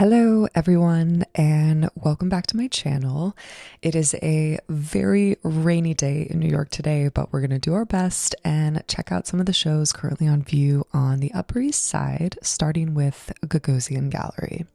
Hello everyone and welcome back to my channel. It is a very rainy day in New York today, but we're going to do our best and check out some of the shows currently on view on the Upper East Side, starting with Gagosian Gallery.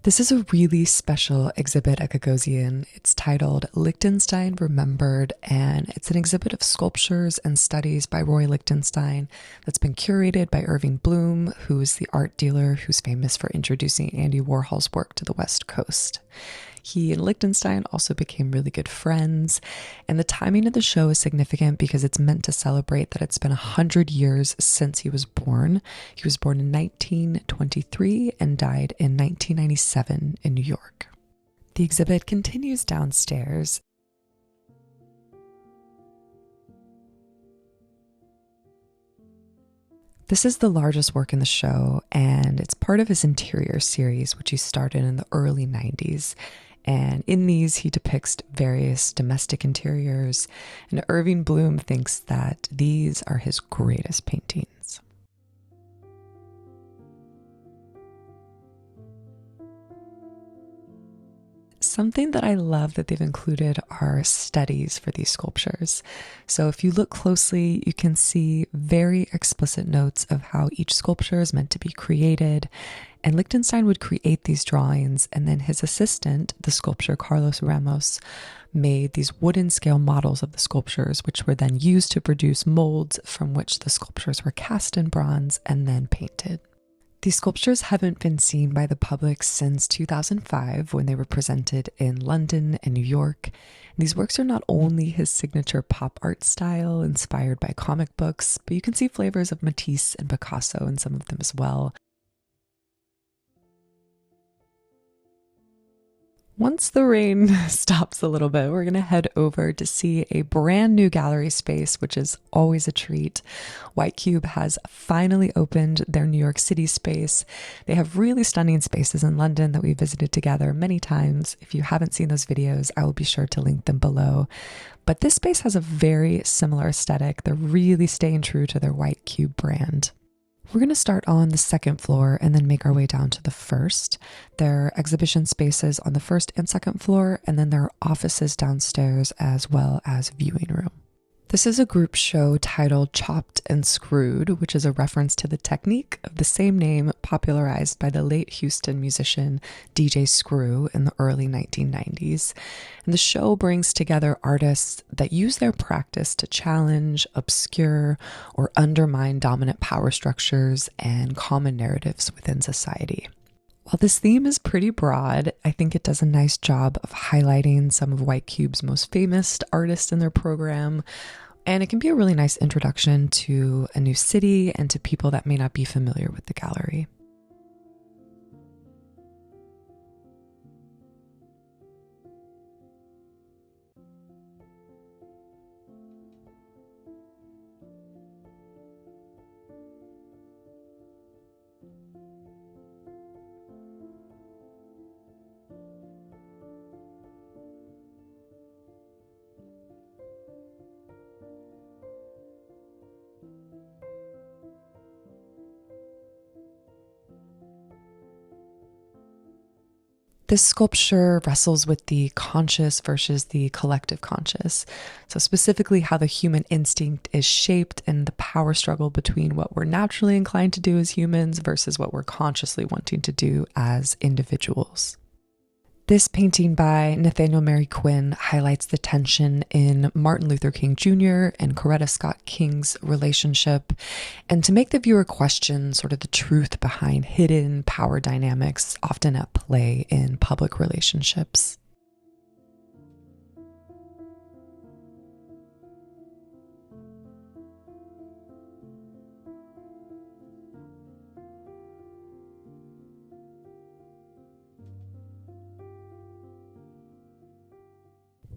This is a really special exhibit at Gagosian. It's titled Lichtenstein Remembered, and it's an exhibit of sculptures and studies by Roy Lichtenstein that's been curated by Irving Bloom, who is the art dealer who's famous for introducing Andy Warhol's work to the West Coast. He and Lichtenstein also became really good friends, and the timing of the show is significant because it's meant to celebrate that it's been 100 years since he was born. He was born in 1923 and died in 1997 in New York. The exhibit continues downstairs. This is the largest work in the show, and it's part of his interior series, which he started in the early 90s. And in these, he depicts various domestic interiors, and Irving Bloom thinks that these are his greatest paintings. Something that I love that they've included are studies for these sculptures. So if you look closely, you can see very explicit notes of how each sculpture is meant to be created. And Lichtenstein would create these drawings, and then his assistant, the sculptor Carlos Ramos, made these wooden scale models of the sculptures, which were then used to produce molds from which the sculptures were cast in bronze and then painted. These sculptures haven't been seen by the public since 2005 when they were presented in London and New York. These works are not only his signature pop art style inspired by comic books, but you can see flavors of Matisse and Picasso in some of them as well. Once the rain stops a little bit, we're going to head over to see a brand new gallery space, which is always a treat. White Cube has finally opened their New York City space. They have really stunning spaces in London that we visited together many times. If you haven't seen those videos, I will be sure to link them below. But this space has a very similar aesthetic. They're really staying true to their White Cube brand. We're going to start on the second floor and then make our way down to the first. There are exhibition spaces on the first and second floor, and then there are offices downstairs as well as viewing room. This is a group show titled Chopped and Screwed, which is a reference to the technique of the same name popularized by the late Houston musician DJ Screw in the early 1990s. And the show brings together artists that use their practice to challenge, obscure, or undermine dominant power structures and common narratives within society. While this theme is pretty broad, I think it does a nice job of highlighting some of White Cube's most famous artists in their program, and it can be a really nice introduction to a new city and to people that may not be familiar with the gallery. This sculpture wrestles with the conscious versus the collective conscious. So specifically how the human instinct is shaped and the power struggle between what we're naturally inclined to do as humans versus what we're consciously wanting to do as individuals. This painting by Nathaniel Mary Quinn highlights the tension in Martin Luther King Jr. and Coretta Scott King's relationship, and to make the viewer question sort of the truth behind hidden power dynamics often at play in public relationships.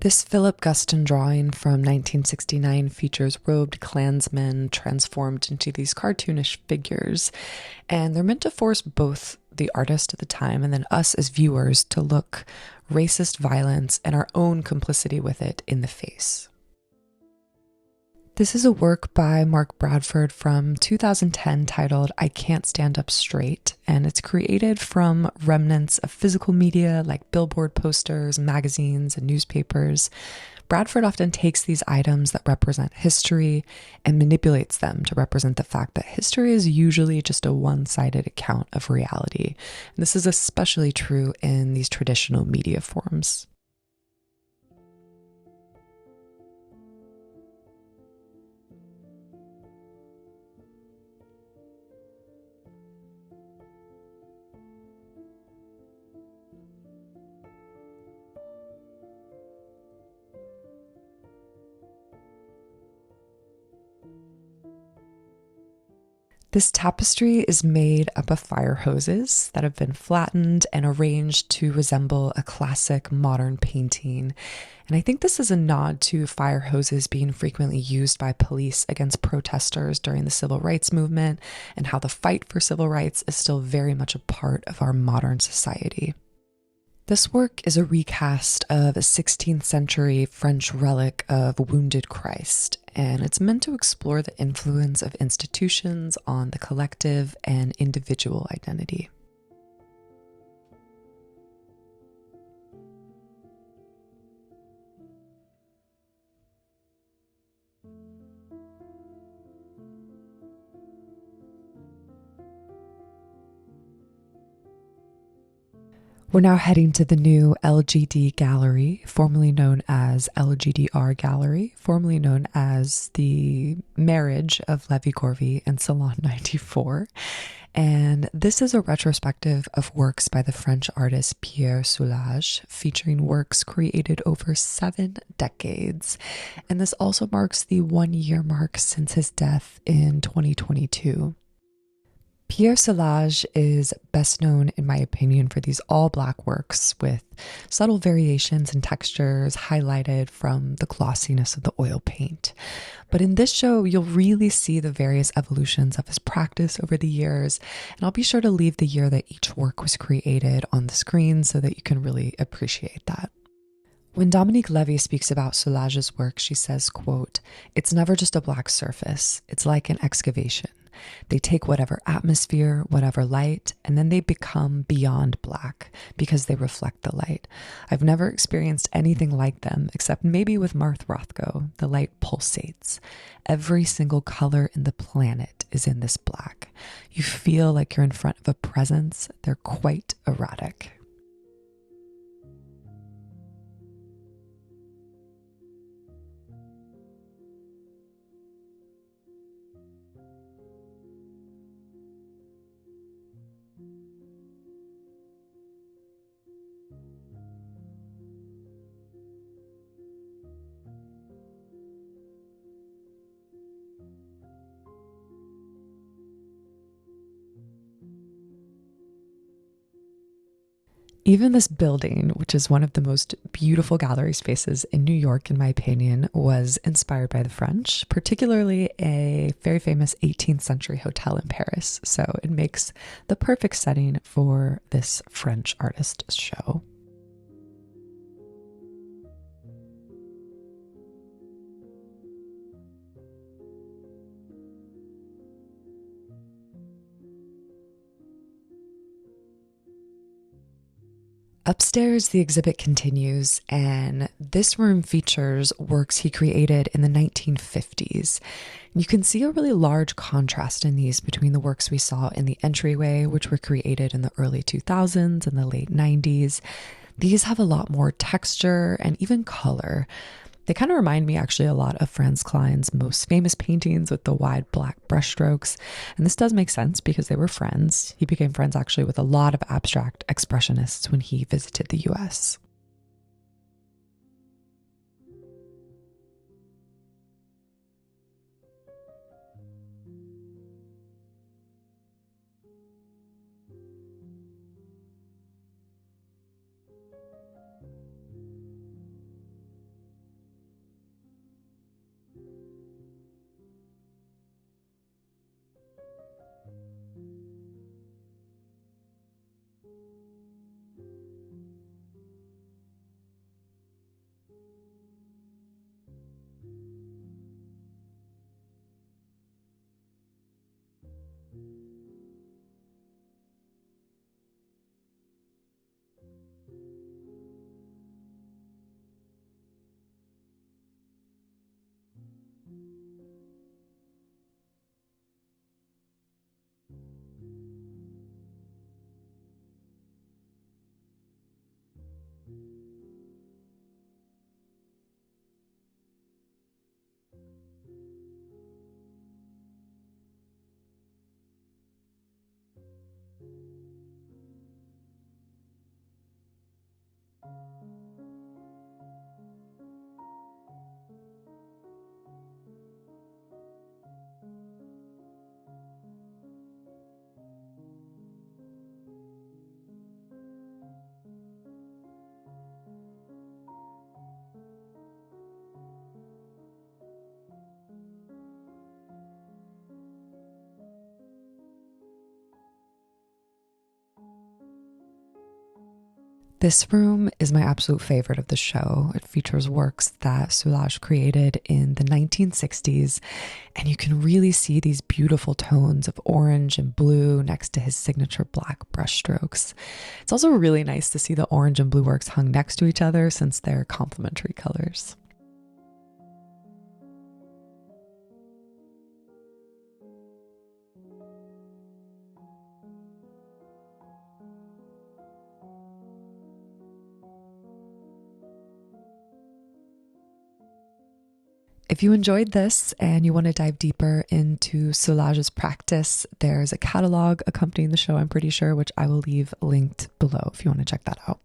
This Philip Guston drawing from 1969 features robed Klansmen transformed into these cartoonish figures, and they're meant to force both the artist at the time and then us as viewers to look racist violence and our own complicity with it in the face. This is a work by Mark Bradford from 2010 titled I Can't Stand Up Straight, and it's created from remnants of physical media like billboard posters, magazines, and newspapers. Bradford often takes these items that represent history and manipulates them to represent the fact that history is usually just a one-sided account of reality. And this is especially true in these traditional media forms. This tapestry is made up of fire hoses that have been flattened and arranged to resemble a classic modern painting. And I think this is a nod to fire hoses being frequently used by police against protesters during the civil rights movement, and how the fight for civil rights is still very much a part of our modern society. This work is a recast of a 16th century French relic of Wounded Christ, and it's meant to explore the influence of institutions on the collective and individual identity. We're now heading to the new LGD Gallery, formerly known as LGDR Gallery, formerly known as the marriage of Levi Gorvy and Salon 94. And this is a retrospective of works by the French artist Pierre Soulage, featuring works created over 7 decades. And this also marks the 1-year mark since his death in 2022. Pierre Soulage is best known, in my opinion, for these all-black works with subtle variations in textures highlighted from the glossiness of the oil paint. But in this show, you'll really see the various evolutions of his practice over the years, and I'll be sure to leave the year that each work was created on the screen so that you can really appreciate that. When Dominique Levy speaks about Soulage's work, she says, quote, "It's never just a black surface. It's like an excavation. They take whatever atmosphere, whatever light, and then they become beyond black because they reflect the light. I've never experienced anything like them except maybe with Marthe Rothko. The light pulsates. Every single color in the planet is in this black. You feel like you're in front of a presence. They're quite erratic." Even this building, which is one of the most beautiful gallery spaces in New York, in my opinion, was inspired by the French, particularly a very famous 18th century hotel in Paris. So it makes the perfect setting for this French artist's show. Upstairs, the exhibit continues, and this room features works he created in the 1950s. You can see a really large contrast in these between the works we saw in the entryway, which were created in the early 2000s and the late 90s. These have a lot more texture and even color. They kind of remind me actually a lot of Franz Klein's most famous paintings with the wide black brushstrokes. And this does make sense because they were friends. He became friends actually with a lot of abstract expressionists when he visited the US. This room is my absolute favorite of the show. It features works that Soulage created in the 1960s, and you can really see these beautiful tones of orange and blue next to his signature black brushstrokes. It's also really nice to see the orange and blue works hung next to each other since they're complementary colors. If you enjoyed this and you want to dive deeper into Soulage's practice, there's a catalog accompanying the show, I'm pretty sure, which I will leave linked below if you want to check that out.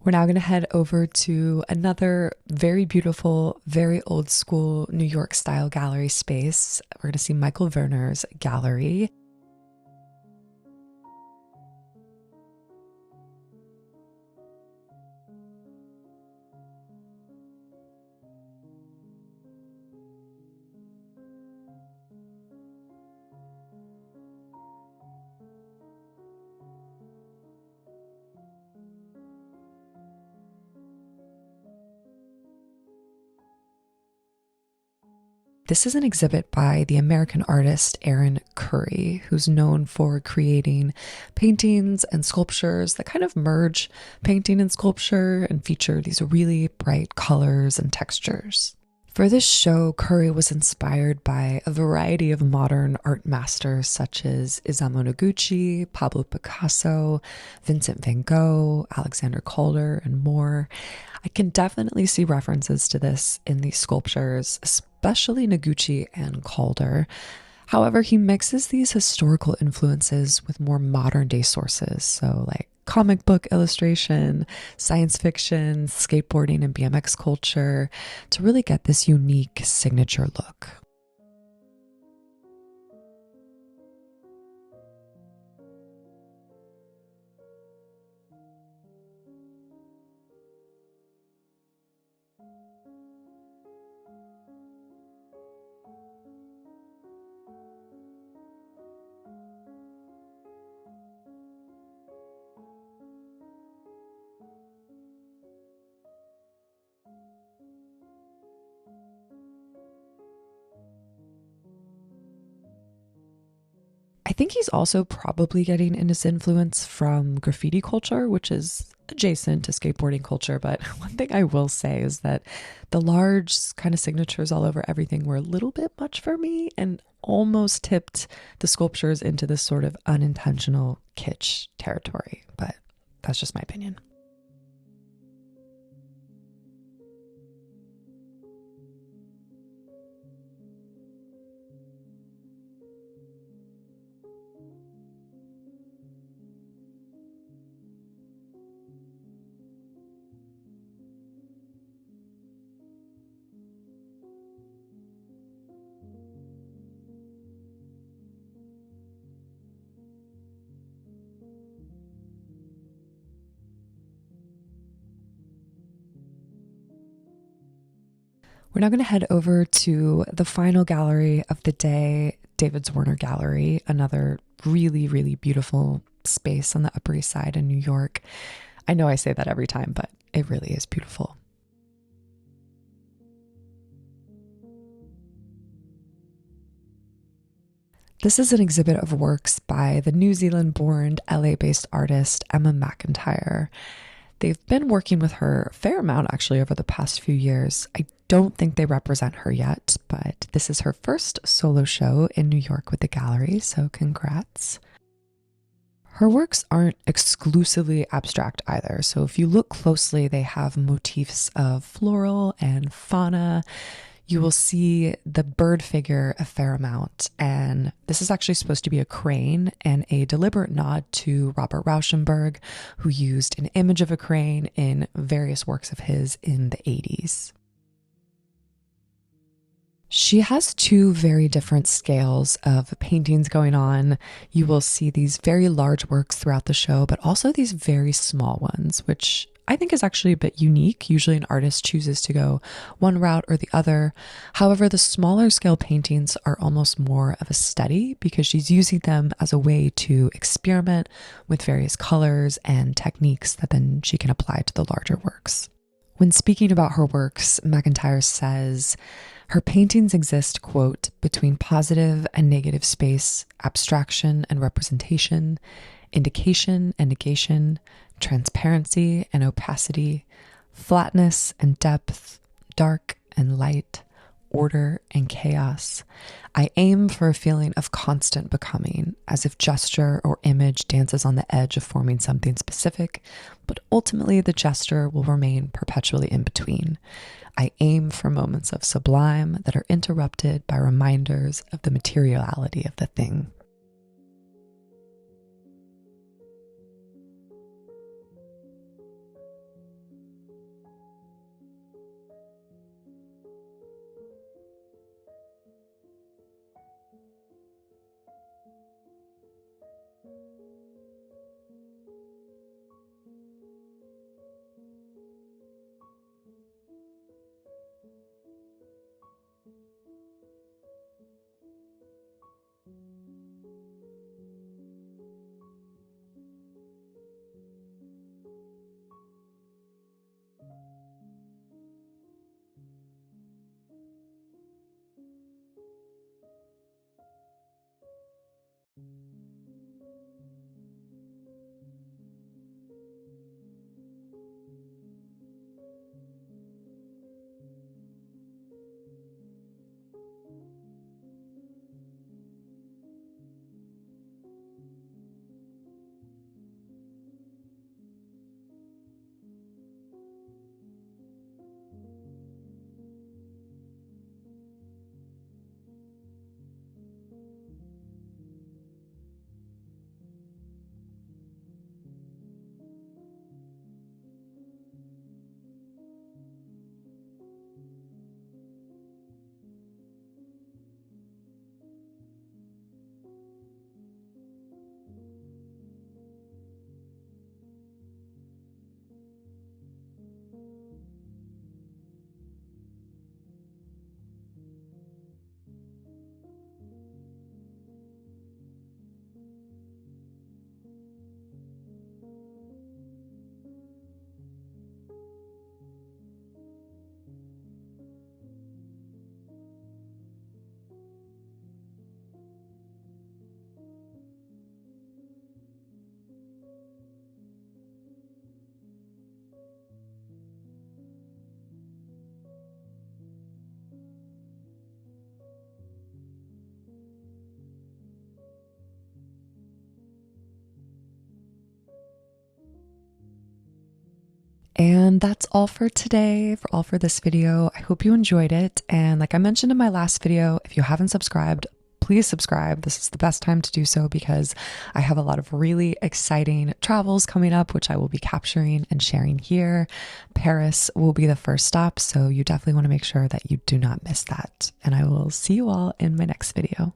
We're now going to head over to another very beautiful, very old school New York style gallery space. We're going to see Michael Werner's gallery. This is an exhibit by the American artist Aaron Curry, who's known for creating paintings and sculptures that kind of merge painting and sculpture and feature these really bright colors and textures. For this show, Curry was inspired by a variety of modern art masters such as Isamu Noguchi, Pablo Picasso, Vincent van Gogh, Alexander Calder, and more. I can definitely see references to this in these sculptures, especially Noguchi and Calder. However, he mixes these historical influences with more modern day sources, so like comic book illustration, science fiction, skateboarding, and BMX culture to really get this unique signature look. I think he's also probably getting in his influence from graffiti culture, which is adjacent to skateboarding culture. But one thing I will say is that the large kind of signatures all over everything were a little bit much for me and almost tipped the sculptures into this sort of unintentional kitsch territory. But that's just my opinion. We're now going to head over to the final gallery of the day, David Zwirner Gallery, another really, really beautiful space on the Upper East Side in New York. I know I say that every time, but it really is beautiful. This is an exhibit of works by the New Zealand-born, LA-based artist Emma McIntyre. They've been working with her a fair amount, actually, over the past few years. I don't think they represent her yet, but this is her first solo show in New York with the gallery, so congrats. Her works aren't exclusively abstract either, so if you look closely, they have motifs of floral and fauna. You will see the bird figure a fair amount, and this is actually supposed to be a crane and a deliberate nod to Robert Rauschenberg, who used an image of a crane in various works of his in the 80s. She has two very different scales of paintings going on. You will see these very large works throughout the show, but also these very small ones, which I think is actually a bit unique. Usually an artist chooses to go one route or the other. However, the smaller scale paintings are almost more of a study because she's using them as a way to experiment with various colors and techniques that then she can apply to the larger works. When speaking about her works, McIntyre says, her paintings exist, quote, between positive and negative space, abstraction and representation, indication and negation, transparency and opacity, flatness and depth, dark and light, order and chaos. I aim for a feeling of constant becoming, as if gesture or image dances on the edge of forming something specific, but ultimately the gesture will remain perpetually in between. I aim for moments of sublime that are interrupted by reminders of the materiality of the thing. And that's all for today, for this video. I hope you enjoyed it. And like I mentioned in my last video, if you haven't subscribed, please subscribe. This is the best time to do so because I have a lot of really exciting travels coming up, which I will be capturing and sharing here. Paris will be the first stop, so you definitely want to make sure that you do not miss that. And I will see you all in my next video.